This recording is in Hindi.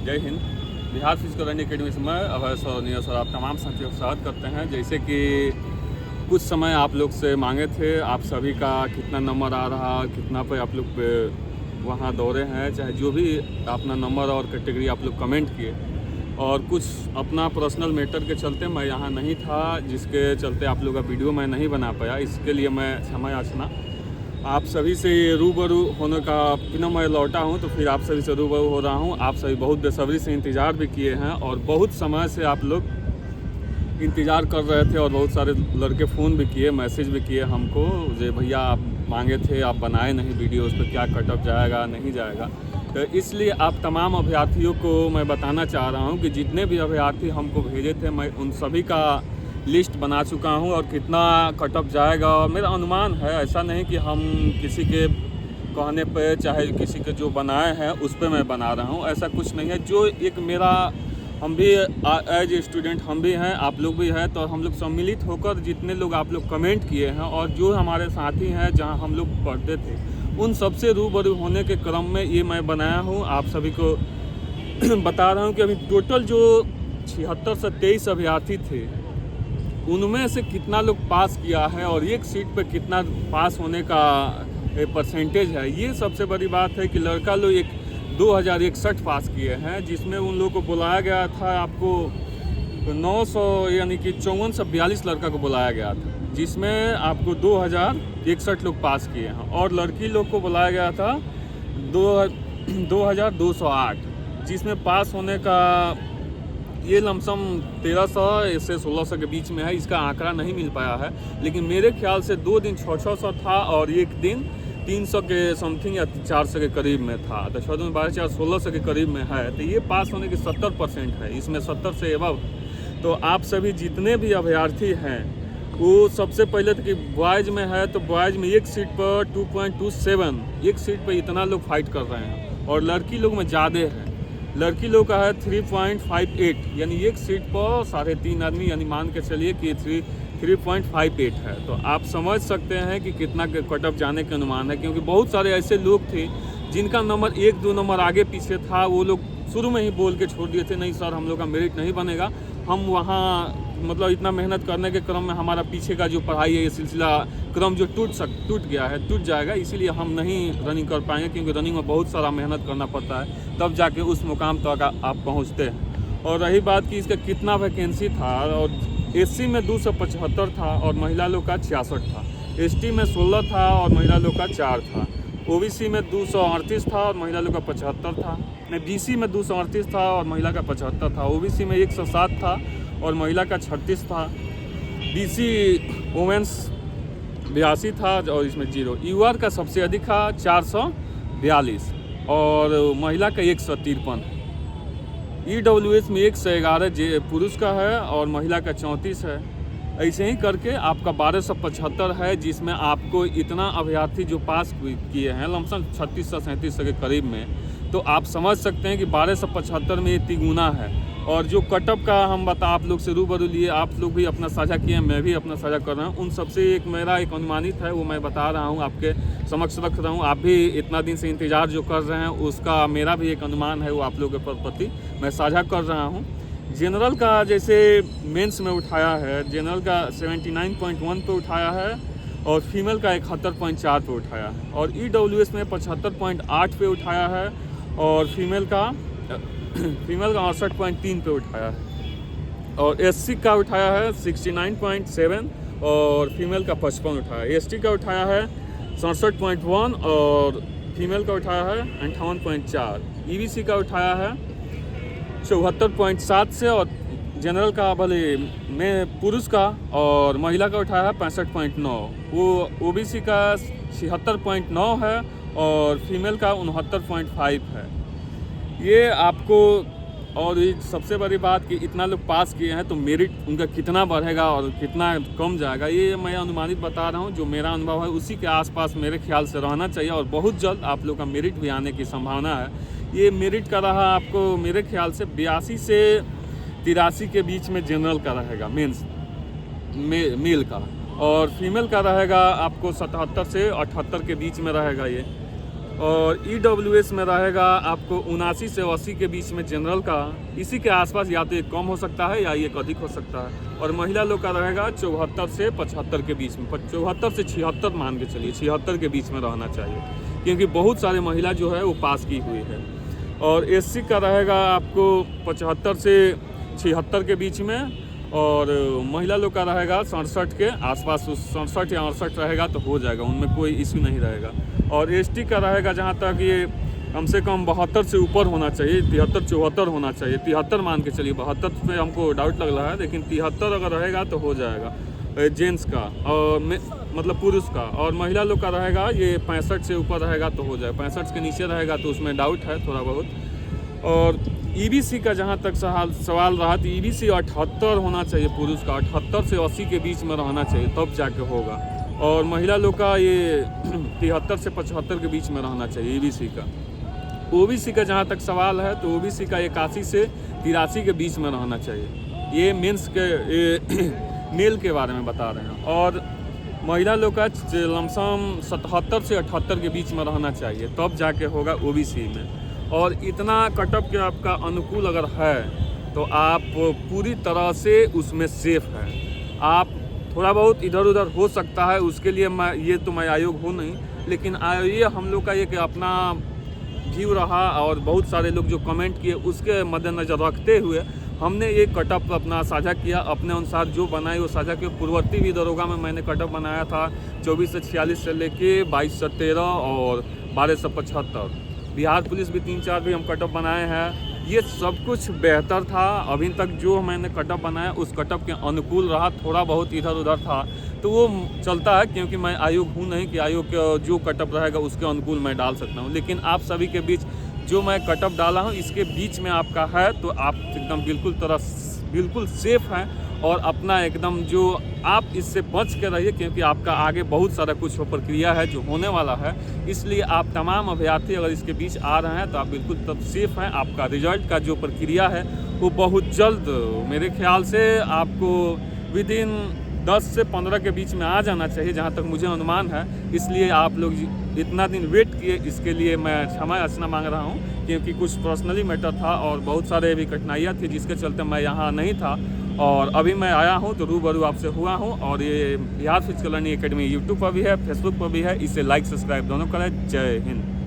जय Hind. Bihar physical running academy से मैं अभय सौरनीय सर आप तमाम साथियों का स्वागत करते हैं। जैसे कि कुछ समय आप लोग से मांगे थे, आप सभी का कितना नंबर आ रहा, कितना पे आप लोग वहाँ दौड़े हैं, चाहे जो भी अपना नंबर और कैटेगरी आप लोग कमेंट किए, और कुछ अपना पर्सनल मैटर के चलते मैं यहाँ नहीं था, जिसके चलते आप लोग का वीडियो मैं नहीं बना पाया। इसके लिए मैं क्षमा याचना। आप सभी से रूबरू होने का बिना मैं लौटा हूं, तो फिर आप सभी से रूबरू हो रहा हूं। आप सभी बहुत बेसब्री से इंतज़ार भी किए हैं और बहुत समय से आप लोग इंतज़ार कर रहे थे, और बहुत सारे लड़के फ़ोन भी किए, मैसेज भी किए हमको, जे भैया आप मांगे थे, आप बनाए नहीं वीडियो, उस पर क्या कटअप जाएगा नहीं जाएगा। तो इसलिए आप तमाम अभ्यर्थियों को मैं बताना चाह रहा हूँ कि जितने भी अभ्यर्थी हमको भेजे थे, मैं उन सभी का लिस्ट बना चुका हूं और कितना कटअप जाएगा और मेरा अनुमान है। ऐसा नहीं कि हम किसी के कहने पे, चाहे किसी के जो बनाए हैं उस पे मैं बना रहा हूं, ऐसा कुछ नहीं है। जो एक मेरा, हम भी एज ए स्टूडेंट हम भी हैं, आप लोग भी हैं, तो हम लोग सम्मिलित होकर जितने लोग आप लोग कमेंट किए हैं और जो हमारे साथी हैं जहां हम लोग पढ़ते थे, उन सबसे रूबरू होने के क्रम में ये मैं बनाया हूँ। आप सभी को बता रहा हूँ कि अभी टोटल जो 76 से 23 अभ्यर्थी थे, उनमें से कितना लोग पास किया है और एक सीट पे कितना पास होने का परसेंटेज है, ये सबसे बड़ी बात है। कि लड़का लोग 2061 पास किए हैं, जिसमें उन लोगों को बुलाया गया था, आपको 900 यानी कि 5442 लड़का को बुलाया गया था, जिसमें आपको 2061 लोग पास किए हैं, और लड़की लोग को बुलाया गया था 2208, जिसमें पास होने का ये लमसम 1300 से 1600 के बीच में है। इसका आंकड़ा नहीं मिल पाया है, लेकिन मेरे ख्याल से 2 दिन 600 था और एक दिन 300 के समथिंग या 400 के करीब में था। तो 6 दिन 12 4 1600 के करीब में है। तो ये पास होने की 70% है, इसमें 70 से एबव। तो आप सभी जितने भी अभ्यर्थी हैं, वो सबसे पहले तो कि बॉयज़ में है, तो बॉयज़ में एक सीट पर 2.27, एक सीट पर इतना लोग फाइट कर रहे हैं, और लड़की लोग में ज़्यादा है। लड़की लोग का है 3.58, यानी एक सीट पर 3.5 आदमी, यानी मान के चलिए कि 3.58 है। तो आप समझ सकते हैं कि कितना कटअप जाने के अनुमान है, क्योंकि बहुत सारे ऐसे लोग थे जिनका नंबर 1-2 नंबर आगे पीछे था। वो लोग शुरू में ही बोल के छोड़ दिए थे, नहीं सर हम लोग का मेरिट नहीं बनेगा, हम वहाँ मतलब इतना मेहनत करने के क्रम में हमारा पीछे का जो पढ़ाई है, ये सिलसिला क्रम जो टूट गया है, टूट जाएगा, इसीलिए हम नहीं रनिंग कर पाएंगे, क्योंकि रनिंग में बहुत सारा मेहनत करना पड़ता है, तब जाके उस मुकाम तक आप पहुंचते हैं। और रही बात कि इसका कितना वैकेंसी था, और एससी में 275 था और महिला लोग का 66 था, एसटी में 16 था और महिला लोग का 4 था, ओबीसी में 238 था और महिला लोग का 75 था, बीसी में 238 था और महिला का 75 था, ओबीसी में 107 था और महिला का 36 था, बीसी वुमेंस 82 था और इसमें 0, यूआर का सबसे अधिक था 442 और महिला का 153, ईडब्ल्यूएस में 111 पुरुष का है और महिला का 34 है। ऐसे ही करके आपका 1275 है, जिसमें आपको इतना अभ्यर्थी जो पास किए हैं लमसम 3600-3700 के करीब में, तो आप समझ सकते हैं कि 1275 में ये तिगुना है। और जो कटअप का हम आप लोग से रूबरू लिए, आप लोग भी अपना साझा किए, मैं भी अपना साझा कर रहा हूँ, उन सबसे एक मेरा एक अनुमानित है, वो मैं बता रहा हूँ, आपके समक्ष रख रहा हूँ। आप भी इतना दिन से इंतज़ार जो कर रहे हैं, उसका मेरा भी एक अनुमान है, वो आप लोगों के प्रति मैं साझा कर रहा हूँ। जनरल का जैसे मेंस में उठाया है, जनरल का 79.1 पे उठाया है और फीमेल का 71.4 पे उठाया है, और ईडब्ल्यूएस में 75.8 पे उठाया है और फीमेल का 68.3 पे उठाया है, और एससी का उठाया है 69.7 और फीमेल का 55 उठाया है, एसटी का उठाया है 67.1 और फीमेल का उठाया है 58.4, ईबीसी का उठाया है 74.7 से, और जनरल का भले में पुरुष का और महिला का उठाया है 65.9, वो ओबीसी का 76.9 है और फीमेल का 69.5 है। ये आपको, और सबसे बड़ी बात कि इतना लोग पास किए हैं, तो मेरिट उनका कितना बढ़ेगा और कितना कम जाएगा, ये मैं अनुमानित बता रहा हूँ। जो मेरा अनुभव है उसी के आसपास मेरे ख्याल से रहना चाहिए, और बहुत जल्द आप लोग का मेरिट भी आने की संभावना है। ये मेरिट का रहा आपको मेरे ख्याल से 82 से 83 के बीच में जनरल का रहेगा, मेंस मेल का, और फीमेल का रहेगा आपको 77 से 78 के बीच में रहेगा ये। और EWS में रहेगा आपको 79 से 80 के बीच में जनरल का, इसी के आसपास या तो एक कम हो सकता है या एक अधिक हो सकता है। और महिला लोग का रहेगा 74 से 75 के बीच में, 74 से 76 मान के चलिए, 76 के बीच में रहना चाहिए, क्योंकि बहुत सारे महिला जो है वो पास की हुई है। और SC का रहेगा आपको 75 से 76 के बीच में, और महिला लोग का रहेगा 67 के आसपास, 67 या 68 रहेगा तो हो जाएगा, उनमें कोई इश्यू नहीं रहेगा। और ST का रहेगा जहाँ तक ये कम से कम 72 से ऊपर होना चाहिए, 73-74 होना चाहिए, 73 मान के चलिए, 72 पे हमको डाउट लग रहा है, लेकिन 73 अगर रहेगा तो हो जाएगा जेंट्स का, और मतलब पुरुष का। और महिला लोग का रहेगा ये 65 से ऊपर रहेगा तो हो जाए, 65 के नीचे रहेगा तो उसमें डाउट है थोड़ा बहुत। और EBC का जहाँ तक सवाल रहा तो EBC 78 होना चाहिए पुरुष का, 78 से 80 के बीच में रहना चाहिए तब जाके होगा। और महिला लोग का ये 73 से 75 के बीच में रहना चाहिए EBC का। OBC का जहाँ तक सवाल है तो OBC का 81 से 83 के बीच में रहना चाहिए। ये मेंस के मेल के बारे में बता रहे हैं। और महिला लोग का लमसम 77 से 78 के बीच में रहना चाहिए तब जाके होगा OBC में। और इतना कटअप के आपका अनुकूल अगर है तो आप पूरी तरह से उसमें सेफ हैं। आप थोड़ा बहुत इधर उधर हो सकता है, उसके लिए मैं आयोग हूँ नहीं, लेकिन ये हम लोग का ये कि अपना व्यू रहा और बहुत सारे लोग जो कमेंट किए उसके मद्देनज़र रखते हुए हमने ये कटअप अपना साझा किया, अपने अनुसार जो बनाए वो साझा किया। पूर्ववर्ती भी दरोगा में मैंने कटअप बनाया था 24 से 46 से लेके 22 से 13 और 12 से 75। बिहार पुलिस भी 3-4 भी हम कटअप बनाए हैं। ये सब कुछ बेहतर था। अभी तक जो मैंने कटअप बनाया उस कटअप के अनुकूल रहा, थोड़ा बहुत इधर उधर था तो वो चलता है, क्योंकि मैं आयोग हूँ नहीं कि आयोग का जो कटअप रहेगा उसके अनुकूल मैं डाल सकता हूँ। लेकिन आप सभी के बीच जो मैं कटअप डाला हूँ इसके बीच में आपका है तो आप एकदम बिल्कुल सेफ हैं। और अपना एकदम जो आप इससे बच के रहिए, क्योंकि आपका आगे बहुत सारा कुछ प्रक्रिया है जो होने वाला है। इसलिए आप तमाम अभ्यर्थी अगर इसके बीच आ रहे हैं तो आप बिल्कुल तब सेफ हैं। आपका रिजल्ट का जो प्रक्रिया है वो बहुत जल्द, मेरे ख्याल से आपको विदिन 10 से 15 के बीच में आ जाना चाहिए, जहाँ तक मुझे अनुमान है। इसलिए आप लोग इतना दिन वेट किए, इसके लिए मैं क्षमा याचना मांग रहा हूँ, क्योंकि कुछ पर्सनली मैटर था और बहुत सारे भी कठिनाइयाँ थी जिसके चलते मैं यहाँ नहीं था। और अभी मैं आया हूँ तो रूबरू आपसे हुआ हूँ। और ये Bihar physical learning academy YouTube पर भी है, फेसबुक पर भी है। इसे लाइक सब्सक्राइब दोनों करें। जय हिंद।